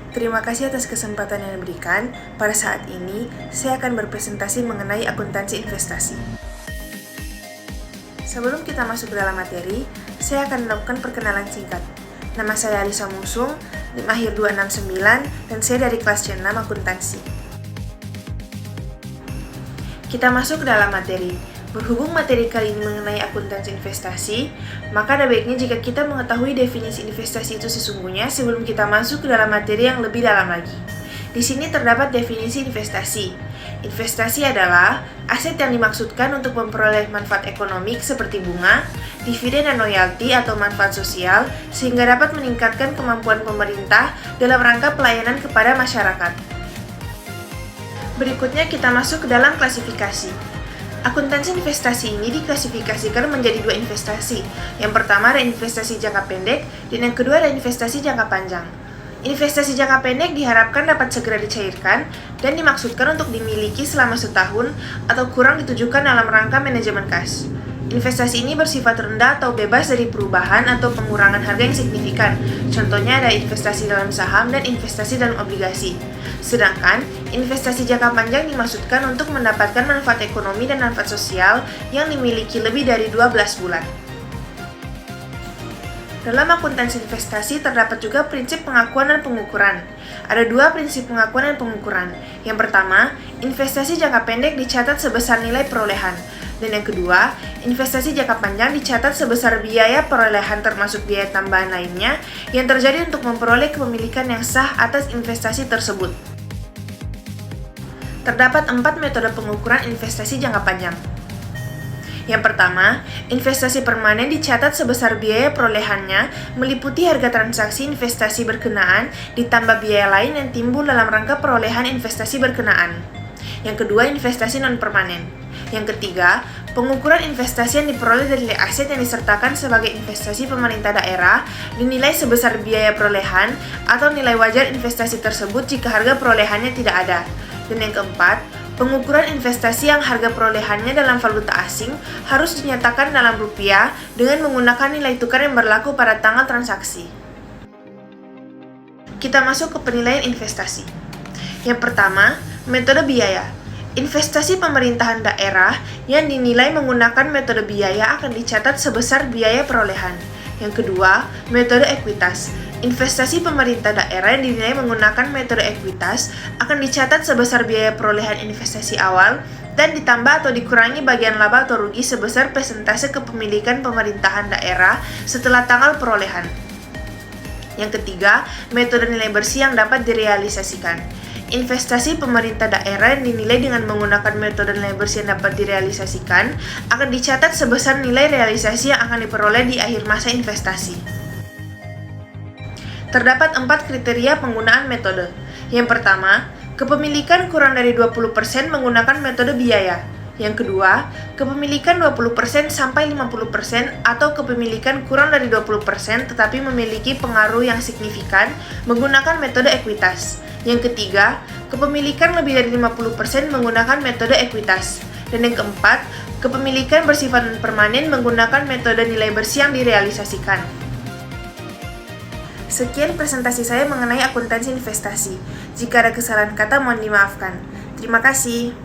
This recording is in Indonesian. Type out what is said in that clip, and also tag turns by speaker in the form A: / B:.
A: Terima kasih atas kesempatan yang diberikan. Pada saat ini, saya akan berpresentasi mengenai akuntansi investasi. Sebelum kita masuk ke dalam materi, saya akan melakukan perkenalan singkat. Nama saya Alisa Musung, NIM akhir 269, dan saya dari kelas C6 akuntansi. Kita masuk ke dalam materi. Berhubung materi kali ini mengenai akuntansi investasi, maka ada baiknya jika kita mengetahui definisi investasi itu sesungguhnya sebelum kita masuk ke dalam materi yang lebih dalam lagi. Di sini terdapat definisi investasi. Investasi adalah aset yang dimaksudkan untuk memperoleh manfaat ekonomi seperti bunga, dividen dan royalti atau manfaat sosial sehingga dapat meningkatkan kemampuan pemerintah dalam rangka pelayanan kepada masyarakat. Berikutnya kita masuk ke dalam klasifikasi. Akuntansi investasi ini diklasifikasikan menjadi dua investasi. Yang pertama ada investasi jangka pendek, dan yang kedua ada investasi jangka panjang. Investasi jangka pendek diharapkan dapat segera dicairkan dan dimaksudkan untuk dimiliki selama setahun atau kurang ditujukan dalam rangka manajemen kas. Investasi ini bersifat rendah atau bebas dari perubahan atau pengurangan harga yang signifikan. Contohnya ada investasi dalam saham dan investasi dalam obligasi. Sedangkan investasi jangka panjang dimaksudkan untuk mendapatkan manfaat ekonomi dan manfaat sosial yang dimiliki lebih dari 12 bulan. Dalam akuntansi investasi terdapat juga prinsip pengakuan dan pengukuran. Ada dua prinsip pengakuan dan pengukuran. Yang pertama, investasi jangka pendek dicatat sebesar nilai perolehan. Dan yang kedua, investasi jangka panjang dicatat sebesar biaya perolehan termasuk biaya tambahan lainnya yang terjadi untuk memperoleh kepemilikan yang sah atas investasi tersebut. Terdapat 4 metode pengukuran investasi jangka panjang. Yang pertama, investasi permanen dicatat sebesar biaya perolehannya meliputi harga transaksi investasi berkenaan ditambah biaya lain yang timbul dalam rangka perolehan investasi berkenaan. Yang kedua, investasi non-permanen. Yang ketiga, pengukuran investasi yang diperoleh dari aset yang disertakan sebagai investasi pemerintah daerah dinilai sebesar biaya perolehan atau nilai wajar investasi tersebut jika harga perolehannya tidak ada. Dan yang keempat, pengukuran investasi yang harga perolehannya dalam valuta asing harus dinyatakan dalam rupiah dengan menggunakan nilai tukar yang berlaku pada tanggal transaksi. Kita masuk ke penilaian investasi. Yang pertama, metode biaya. Investasi pemerintahan daerah yang dinilai menggunakan metode biaya akan dicatat sebesar biaya perolehan. Yang kedua, metode ekuitas. Investasi pemerintah daerah yang dinilai menggunakan metode ekuitas akan dicatat sebesar biaya perolehan investasi awal dan ditambah atau dikurangi bagian laba atau rugi sebesar persentase kepemilikan pemerintahan daerah setelah tanggal perolehan. Yang ketiga, metode nilai bersih yang dapat direalisasikan. Investasi pemerintah daerah yang dinilai dengan menggunakan metode nilai bersih yang dapat direalisasikan akan dicatat sebesar nilai realisasi yang akan diperoleh di akhir masa investasi. Terdapat 4 kriteria penggunaan metode. Yang pertama, kepemilikan kurang dari 20% menggunakan metode biaya. Yang kedua, kepemilikan 20% sampai 50% atau kepemilikan kurang dari 20% tetapi memiliki pengaruh yang signifikan menggunakan metode ekuitas. Yang ketiga, kepemilikan lebih dari 50% menggunakan metode ekuitas. Dan yang keempat, kepemilikan bersifat permanen menggunakan metode nilai bersih yang direalisasikan. Sekian presentasi saya mengenai akuntansi investasi. Jika ada kesalahan kata mohon dimaafkan. Terima kasih.